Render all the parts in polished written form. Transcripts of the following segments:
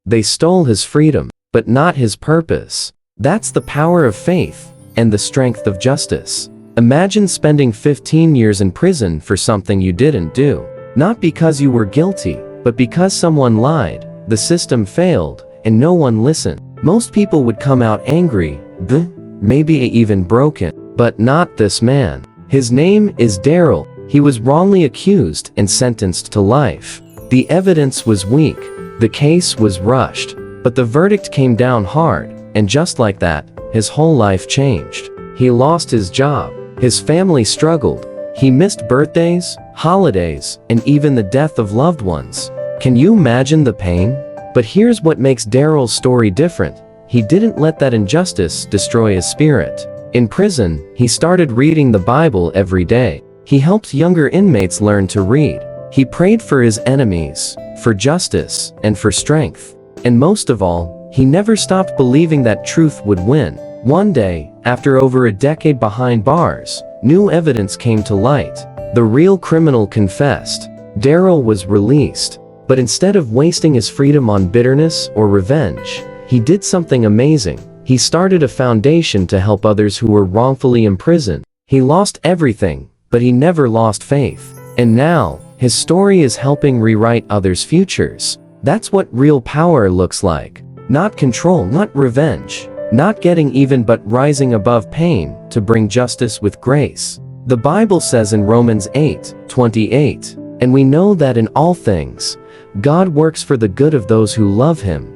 They stole his freedom, but not his purpose. That's the power of faith and the strength of justice. Imagine spending 15 years in prison for something you didn't do. Not because you were guilty, but because someone lied, the system failed, and no one listened. Most people would come out angry, maybe even broken. But not this man. His name is Daryl. He was wrongly accused and sentenced to life. The evidence was weak. The case was rushed. But the verdict came down hard, and just like that, his whole life changed. He lost his job. His family struggled. He missed birthdays, holidays, and even the death of loved ones. Can you imagine the pain? But here's what makes Daryl's story different. He didn't let that injustice destroy his spirit. In prison, he started reading the Bible every day. He helped younger inmates learn to read. He prayed for his enemies, for justice, and for strength. And most of all, he never stopped believing that truth would win. One day, after over a decade behind bars, new evidence came to light. The real criminal confessed. Daryl was released. But instead of wasting his freedom on bitterness or revenge, he did something amazing. He started a foundation to help others who were wrongfully imprisoned. He lost everything, but he never lost faith. And now, his story is helping rewrite others' futures. That's what real power looks like. Not control, not revenge, not getting even, but rising above pain to bring justice with grace. The Bible says in Romans 8:28, "And we know that in all things, God works for the good of those who love him,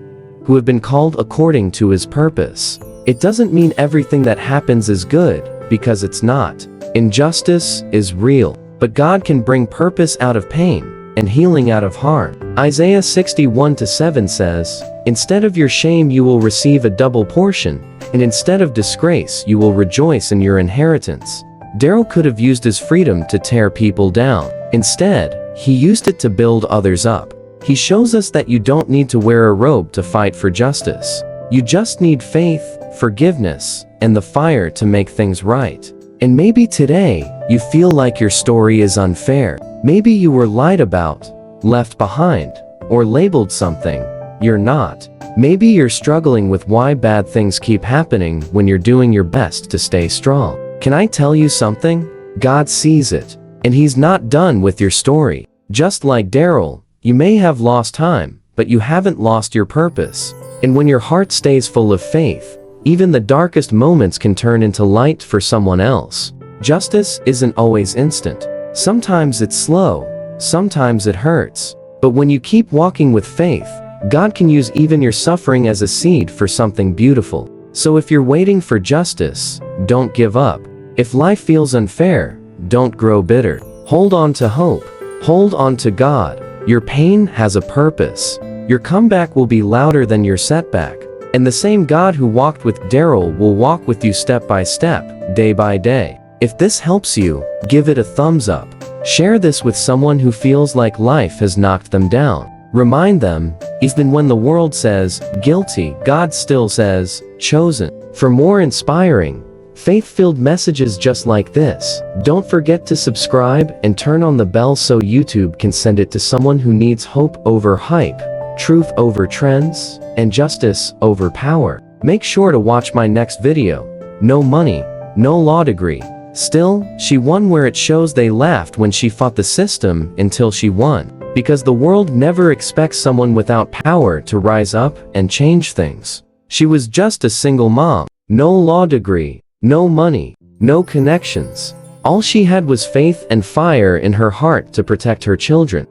who have been called according to his purpose." It doesn't mean everything that happens is good, because it's not. Injustice is real, but God can bring purpose out of pain and healing out of harm. Isaiah 61:7 says, "Instead of your shame you will receive a double portion, and instead of disgrace you will rejoice in your inheritance." Daryl could have used his freedom to tear people down. Instead, he used it to build others up. He shows us that you don't need to wear a robe to fight for justice. You just need faith, forgiveness, and the fire to make things right. And maybe today, you feel like your story is unfair. Maybe you were lied about, left behind, or labeled something you're not. Maybe you're struggling with why bad things keep happening when you're doing your best to stay strong. Can I tell you something? God sees it, and he's not done with your story. Just like Daryl, you may have lost time, but you haven't lost your purpose. And when your heart stays full of faith, even the darkest moments can turn into light for someone else. Justice isn't always instant. Sometimes it's slow, sometimes it hurts. But when you keep walking with faith, God can use even your suffering as a seed for something beautiful. So if you're waiting for justice, don't give up. If life feels unfair, don't grow bitter. Hold on to hope. Hold on to God. Your pain has a purpose. Your comeback will be louder than your setback. And the same God who walked with Daryl will walk with you step by step, day by day. If this helps you, give it a thumbs up. Share this with someone who feels like life has knocked them down. Remind them, even when the world says, guilty, God still says, chosen. For more inspiring, faith-filled messages just like this, don't forget to subscribe and turn on the bell so YouTube can send it to someone who needs hope over hype, truth over trends, and justice over power. Make sure to watch my next video. No money, no law degree. Still, she won, where it shows they laughed when she fought the system until she won. Because the world never expects someone without power to rise up and change things. She was just a single mom. No law degree. No money, no connections. All she had was faith and fire in her heart to protect her children.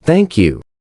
Thank you.